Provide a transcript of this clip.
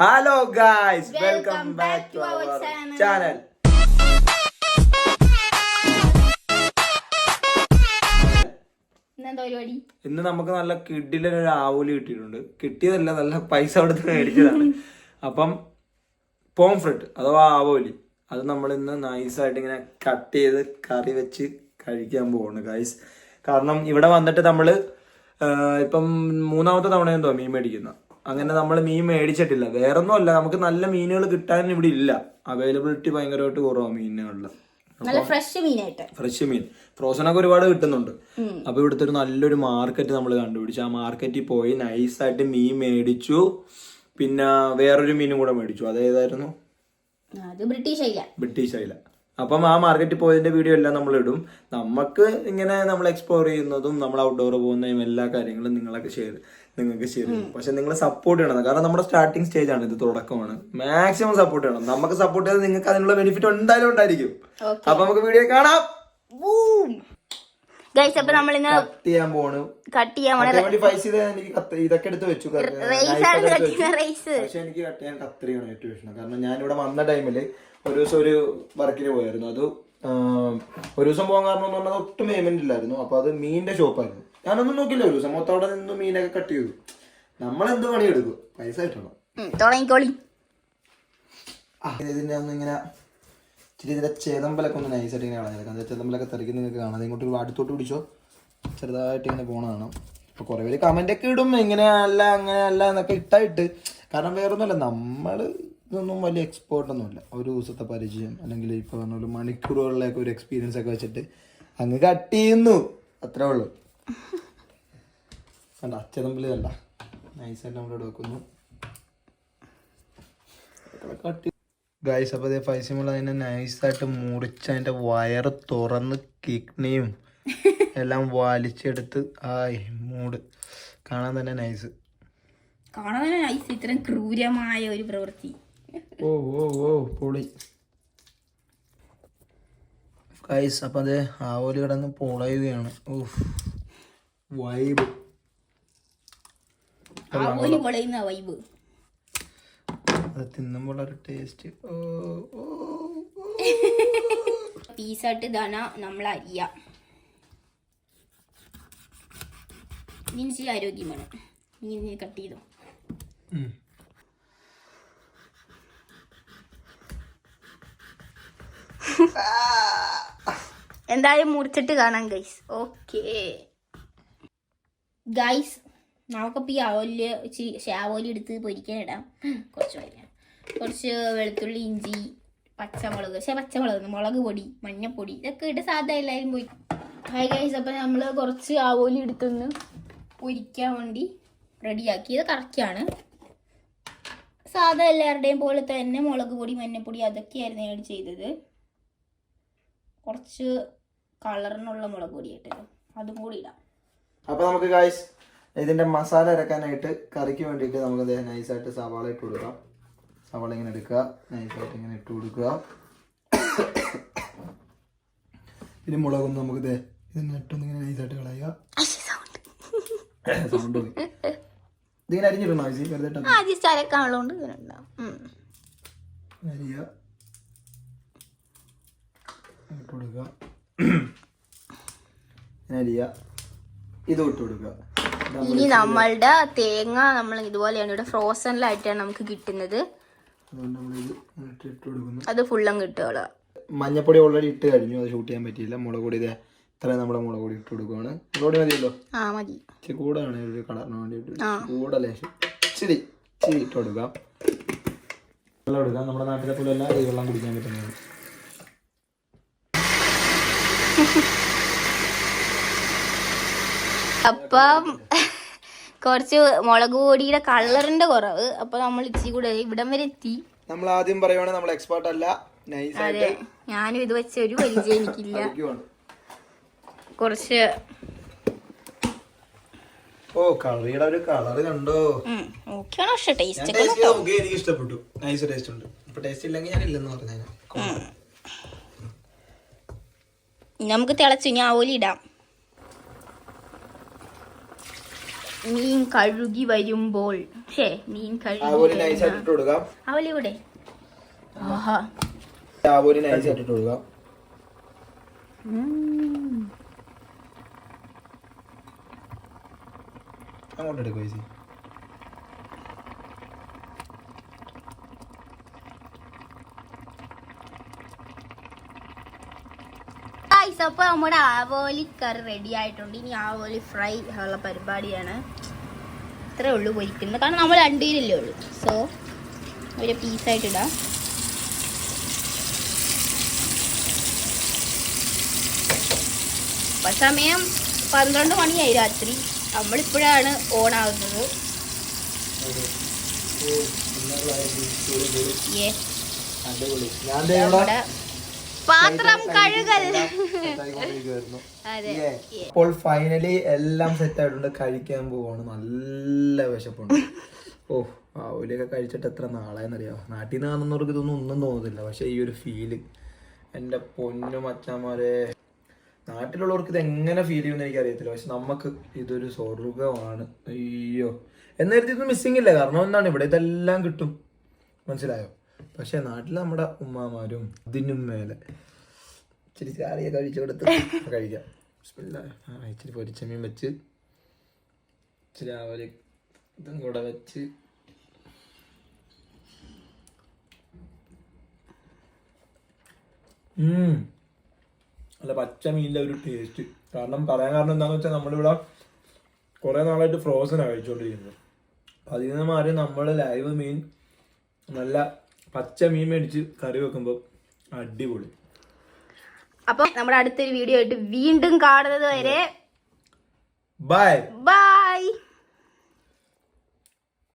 Hello guys, welcome back to our channel. ഇന്ന് നമുക്ക് നല്ല കിഡിലൊരു ആവൂല് കിട്ടിയിട്ടുണ്ട്. കിട്ടിയതല്ല, നല്ല പൈസ കൊടുത്ത് മേടിച്ചതാണ്. അപ്പം പോംഫ്രെറ്റ് അഥവാ ആവോലി അത് നമ്മൾ ഇന്ന് നൈസായിട്ട് ഇങ്ങനെ കട്ട് ചെയ്ത് കറി വെച്ച് കഴിക്കാൻ പോവാണ് ഗായ്സ്. കാരണം ഇവിടെ വന്നിട്ട് നമ്മള് ഇപ്പം മൂന്നാമത്തെ തവണയെന്തോ മീൻ മേടിക്കുന്ന. അങ്ങനെ നമ്മൾ മീൻ മേടിച്ചിട്ടില്ല. വേറൊന്നും അല്ല, നമുക്ക് നല്ല മീനുകൾ കിട്ടാൻ ഇവിടെ ഇല്ല. അവൈലബിലിറ്റി ഭയങ്കരമായിട്ട് കുറവാണ് മീനുകളിൽ. ഫ്രഷ് മീൻ ഫ്രോസണൊക്കെ ഒരുപാട് കിട്ടുന്നുണ്ട്. അപ്പൊ ഇവിടുത്തെ ഒരു നല്ലൊരു മാർക്കറ്റ് നമ്മൾ കണ്ടുപിടിച്ചു. ആ മാർക്കറ്റിൽ പോയി നൈസായിട്ട് മീൻ മേടിച്ചു. പിന്നെ വേറൊരു മീനും കൂടെ മേടിച്ചു. അതേതായിരുന്നു? ബ്രിട്ടീഷ് ഐല. അപ്പം ആ മാർക്കറ്റിൽ പോയതിന്റെ വീഡിയോ എല്ലാം നമ്മൾ ഇടും. നമുക്ക് ഇങ്ങനെ നമ്മൾ എക്സ്പ്ലോർ ചെയ്യുന്നതും നമ്മൾ ഔട്ട്ഡോർ പോകുന്നതും എല്ലാ കാര്യങ്ങളും നിങ്ങൾക്ക് ഷെയർ ചെയ്യും. പക്ഷെ നിങ്ങൾ സപ്പോർട്ട് ചെയ്യണം. കാരണം നമ്മുടെ സ്റ്റാർട്ടിങ് സ്റ്റേജ് ആണ്, ഇത് തുടക്കമാണ്. മാക്സിമം സപ്പോർട്ട് ചെയ്യണം. നമുക്ക് സപ്പോർട്ട് ചെയ്താൽ നിങ്ങൾക്ക് അതിനുള്ള ബെനിഫിറ്റ് എന്തായാലും ഉണ്ടായിരിക്കും. അപ്പൊ നമുക്ക് വീഡിയോ കാണാം. ഇതൊക്കെ എടുത്ത് വെച്ചു. പക്ഷെ എനിക്ക് കട്ട് ചെയ്യാൻ കത്രിയാണ് ഏറ്റവും ഇഷ്ടം. കാരണം ഞാനിവിടെ വന്ന ടൈമില് ഒരു ദിവസം ഒരു വർക്കിന് പോയായിരുന്നു. അത് ഒരു ദിവസം പോകാൻ കാരണം എന്ന് പറഞ്ഞാൽ ഒട്ടും പേയ്മെന്റ് ഇല്ലായിരുന്നു. അപ്പൊ അത് മീനിന്റെ ഷോപ്പായിരുന്നു. ഞാനൊന്നും നോക്കില്ല. ഒരു ദിവസം മൊത്തം അവിടെ നിന്ന് മീനൊക്കെ കട്ട് ചെയ്തു. നമ്മളെന്ത് പണി എടുക്കും, പൈസ കിട്ടണം. ഇതിന്റെ ഒന്ന് ഇങ്ങനെ ഇച്ചിരി ഇതിന്റെ ചേതമ്പലൊക്കെ ഒന്ന് നൈസായിട്ട് ഇങ്ങനെ കളഞ്ഞെടുക്കാം. ചേതമ്പലൊക്കെ തെറിക്കുന്ന നിങ്ങൾക്ക് കാണാം. ഇങ്ങോട്ട് അടുത്തോട്ട് പിടിച്ചോ, ചെറുതായിട്ട് ഇങ്ങനെ പോണതാണ്. അപ്പൊ കുറെ പേര് കമന്റ് ഒക്കെ ഇടും, ഇങ്ങനെയല്ല അങ്ങനെയല്ല എന്നൊക്കെ ഇട്ടായിട്ട്. കാരണം വേറൊന്നുമല്ല, നമ്മള് ഇതൊന്നും വലിയ എക്സ്പേർട്ടൊന്നുമില്ല. ഒരു ദിവസത്തെ പരിചയം അല്ലെങ്കിൽ ഇപ്പൊ പറഞ്ഞ മണിക്കൂറുകളിലേക്ക് ഒരു എക്സ്പീരിയൻസ് ഒക്കെ വെച്ചിട്ട് അങ്ങ് കട്ട് ചെയ്യുന്നു, അത്രേ ഉള്ളൂ. കണ്ട അച്ചതമ്പിള് കണ്ട നൈസായിട്ട് നമ്മളിവിടെ വെക്കുന്നു. ഗൈസ്, അപ്പോൾ അതേ ഫൈസിമുള്ള അതിനെ നൈസായിട്ട് മുറിച്ച് അതിന്റെ വയറ് തുറന്ന് കിഡ്നിയും എല്ലാം വലിച്ചെടുത്ത് മൂട് കാണാൻ തന്നെ നൈസ്. ഇത്രയും ക്രൂരമായ ഒരു പ്രവൃത്തി. പൊളി ഗൈസ്. അപ്പൊ അതെ ആവോലി കിടന്ന് പൊളയുകയാണ്. വൈബ് അത് തിന്നുമ്പോൾ ഒരു ടേസ്റ്റ്. പീസായിട്ട് ഇതാണ് നമ്മൾ അരിയാം. ഇനി ആരോഗ്യമാണ്. നീ കട്ട് ചെയ്തോ. എന്തായാലും മുറിച്ചിട്ട് കാണാം ഗൈസ്. ഓക്കെ ഗൈസ്, നമുക്കിപ്പോൾ ഈ ആവോലി എടുത്ത് പൊരിക്കാൻ ഇടാം. കുറച്ച് വെളുത്തുള്ളി, ഇഞ്ചി, പച്ചമുളക്, മുളക് പൊടി, മഞ്ഞപ്പൊടി ഇതൊക്കെ ഇട്ട് സാധാ എല്ലാവരും പോയി. ഹായ് ഗൈസ്, അപ്പം നമ്മൾ കുറച്ച് ആവോലി എടുത്തൊന്ന് പൊരിക്കാൻ വേണ്ടി റെഡിയാക്കി. ഇത് കറക്റ്റാണ്. സാധാ എല്ലാവരുടെയും പോലെ തന്നെ മുളക് പൊടി, മഞ്ഞപ്പൊടി അതൊക്കെയായിരുന്നു ഞാൻ ചെയ്തത്. കുറച്ച് കളറിനുള്ള മുളക് പൊടി ഇട്ടല്ലോ, അതും കൂടി ഇടാം. അപ്പൊ നമുക്ക് ഗൈസ് ഇതിന്റെ മസാല അരക്കാനായിട്ട് കറിക്ക് വേണ്ടിയിട്ട് നമുക്ക് നൈസായിട്ട് സവാള ഇട്ട് കൊടുക്കാം. സവാള ഇങ്ങനെ എടുക്കുക, നൈസായിട്ട് ഇങ്ങനെ ഇട്ട് കൊടുക്കുക. പിന്നെ മുളകൊന്ന് നമുക്ക് ഇതിങ്ങനെ ഇട്ടൊന്ന് ഇങ്ങനെ നൈസായിട്ട് കളയുക. സൗണ്ട് പോയി. ഇതിങ്ങനെ അരിഞ്ഞിടണം. അരിയുക, ഇട്ട് കൊടുക്കുക. അരിയുക, ഇത് ഇട്ട് കൊടുക്കുക. ഇനി നമ്മളുടെ തേങ്ങ നമ്മൾ ഇതുപോലെയാണ് ഇവിടെ ഫ്രോസണിലായിട്ടാണ് നമുക്ക് കിട്ടുന്നത്. അത് ഫുള്ളും കിട്ടുക. മഞ്ഞപ്പൊടി ഓൾറെഡി ഇട്ട് കഴിഞ്ഞു, അത് ഷൂട്ട് ചെയ്യാൻ പറ്റിയില്ല. മുളക് പൊടി ഇത്രയും നമ്മുടെ മുളക് പൊടി ഇട്ട് കൊടുക്കുവാണ്. മുളക് പൊടി മതിയല്ലോ? മതി. ഇച്ചിരി കൂടാണ് ഒരു കളറിന് വേണ്ടിയിട്ട്. കൂടലേശം ഇച്ചിരി ഇട്ട് കൊടുക്കാം. വെള്ളം എടുക്കാം. നമ്മുടെ നാട്ടിലെ പോലെ അല്ല ഈ വെള്ളം കുടിക്കാൻ പറ്റുന്നത്. അപ്പം കുറച്ച് മുളക് പൊടിയുടെ കളറിന്റെ കുറവ്. അപ്പൊ നമ്മൾ ഇച്ചിരി കൂടെ ഇവിടം വരെ എത്തി. നമ്മൾ ആദ്യം പറയുവാണ് നമ്മൾ എക്സ്പേർട്ട് അല്ല. അതെ, ഞാനും ഇത് വെച്ച ഒരു പരിചയം എനിക്കില്ല. കുറച്ച് കറിയുടെ ഒരു കളർ കണ്ടോ? എനിക്ക് ഇഷ്ടപ്പെട്ടു. നൈസ് ടേസ്റ്റ് ഉണ്ട്. ഇപ്പൊ ടേസ്റ്റ് ഇല്ലെങ്കിൽ ഞാൻ ഇല്ലെന്ന് പറഞ്ഞാൽ നമുക്ക് തിളച്ചു. ഞാൻ ആവോലി ഇടാം. മീൻ കഴുകി വരുമ്പോൾ മീൻ ആവോലി നൈസായിട്ട് ഇട്ട് കൊടുക്കാം. ആവോലി ഇവിടെ ആവോലി നൈസായിട്ട് ഇട്ട് കൊടുക്കാം. അങ്ങോട്ട് എടുക്കുക ചേച്ചി. അപ്പൊ നമ്മുടെ ആവോലി കറി റെഡി ആയിട്ടുണ്ട്. ഇനി ആവോലി ഫ്രൈ ഉള്ള പരിപാടിയാണ്. ഇത്രേ ഉള്ളൂ പൊരിക്കുന്നത്, കാരണം നമ്മൾ രണ്ടുപേരല്ലേ ഉള്ളൂ. സോ ഒരു പീസായിട്ട് ഇടാം. ഇപ്പൊ സമയം 12 മണിയായി രാത്രി. നമ്മളിപ്പോഴാണ് ഓൺ ആവുന്നത്. നമ്മുടെ പാത്രം കഴുകൽ. അപ്പോൾ ഫൈനലി എല്ലാം സെറ്റ് ആയിട്ടുണ്ട്. കഴിക്കാൻ പോവാണ്. നല്ല വിശപ്പുണ്ട്. ആവോലിയൊക്കെ കഴിച്ചിട്ട് എത്ര നാളായെന്നറിയാമോ. നാട്ടിൽ നിന്ന് കാണുന്നവർക്ക് ഇതൊന്നും ഒന്നും തോന്നുന്നില്ല. പക്ഷെ ഈ ഒരു ഫീല് എൻ്റെ പൊന്നും അച്ഛന്മാരെ, നാട്ടിലുള്ളവർക്ക് ഇത് എങ്ങനെ ഫീൽ ചെയ്യുമെന്ന് എനിക്കറിയത്തില്ല. പക്ഷെ നമുക്ക് ഇതൊരു സ്വർഗമാണ്. അയ്യോ, എന്നായിരുന്നു ഇത് മിസ്സിങ് ഇല്ല. കാരണം എന്താണ്, ഇവിടെ ഇതെല്ലാം കിട്ടും, മനസ്സിലായോ. പക്ഷെ നാട്ടിൽ നമ്മുടെ ഉമ്മാമാരും ഇതിനും മേലെ ഇച്ചിരി കറിയൊക്കെ കഴിച്ചു കൊടുത്ത് കഴിക്കാം. ഇച്ചിരി പൊരിച്ചമീൻ വെച്ച് ഇച്ചിരി ആവല് ഇതും കൂടെ വെച്ച് അല്ല പച്ച മീനിൻ്റെ ഒരു ടേസ്റ്റ്. കാരണം പറയാൻ കാരണം എന്താണെന്ന് വെച്ചാൽ നമ്മളിവിടെ കുറേ നാളായിട്ട് ഫ്രോസനാണ് കഴിച്ചുകൊണ്ടിരിക്കുന്നത്. അതിൽ നിന്ന് മാറി നമ്മൾ ലൈവ് മീൻ, നല്ല പച്ച മീൻ മേടിച്ച് കറി വെക്കുമ്പോൾ അടിപൊളി. അപ്പൊ നമ്മുടെ അടുത്തൊരു വീഡിയോ ആയിട്ട് വീണ്ടും കാണുന്നത് വരെ ബൈ ബൈ.